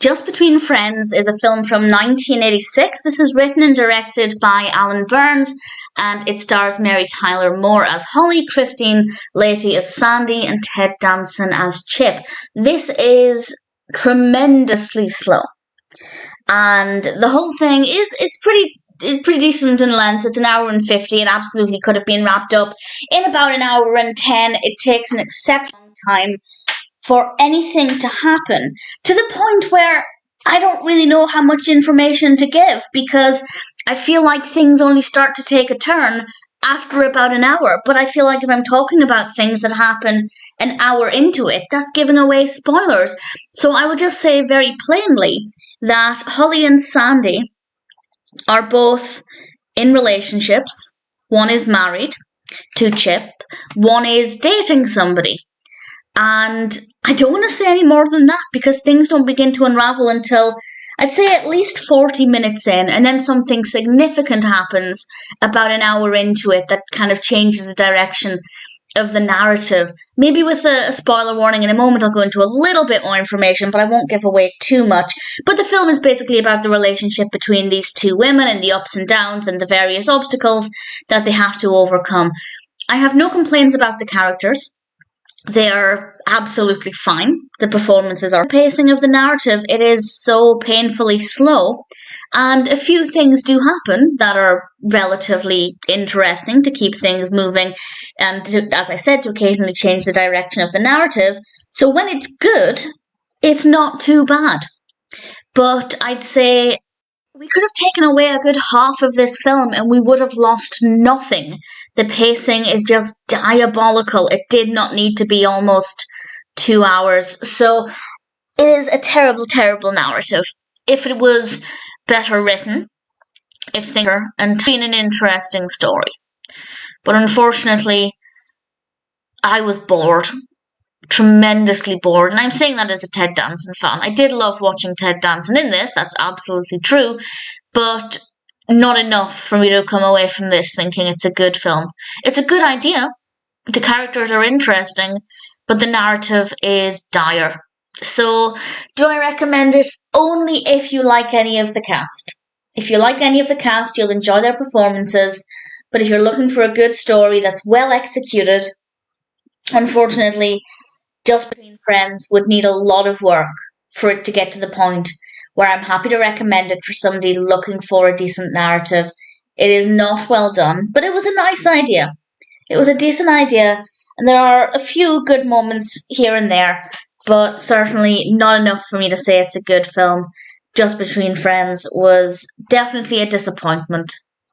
Just Between Friends is a film from 1986. This is written and directed by Alan Burns, and it stars Mary Tyler Moore as Holly, Christine Lahti as Sandy, and Ted Danson as Chip. This is tremendously slow, and the whole thing it's pretty decent in length. It's an hour and 50. It absolutely could have been wrapped up in about an hour and 10. It takes an exceptional time for anything to happen, to the point where I don't really know how much information to give, because I feel like things only start to take a turn after about an hour. But I feel like if I'm talking about things that happen an hour into it, that's giving away spoilers. So I would just say very plainly that Holly and Sandy are both in relationships. One is married to Chip, one is dating somebody. And I don't want to say any more than that, because things don't begin to unravel until, I'd say, at least 40 minutes in, and then something significant happens about an hour into it that kind of changes the direction of the narrative. Maybe with a spoiler warning in a moment, I'll go into a little bit more information, but I won't give away too much. But the film is basically about the relationship between these two women and the ups and downs and the various obstacles that they have to overcome. I have no complaints about the characters. They are absolutely fine. The performances are. The pacing of the narrative, it is so painfully slow, and a few things do happen that are relatively interesting to keep things moving, and to, as I said, to occasionally change the direction of the narrative. So when it's good, it's not too bad. But I'd say we could have taken away a good half of this film and we would have lost nothing. The pacing is just diabolical. It did not need to be almost 2 hours. So it is a terrible, terrible narrative. If it was better written, if things were, and been an interesting story. But unfortunately, I was bored. Tremendously bored, and I'm saying that as a Ted Danson fan. I did love watching Ted Danson in this, that's absolutely true, but not enough for me to come away from this thinking it's a good film. It's a good idea, the characters are interesting, but the narrative is dire. So, do I recommend it? Only if you like any of the cast. If you like any of the cast, you'll enjoy their performances, but if you're looking for a good story that's well executed, unfortunately, Just Between Friends would need a lot of work for it to get to the point where I'm happy to recommend it for somebody looking for a decent narrative. It is not well done, but it was a nice idea. It was a decent idea, and there are a few good moments here and there, but certainly not enough for me to say it's a good film. Just Between Friends was definitely a disappointment.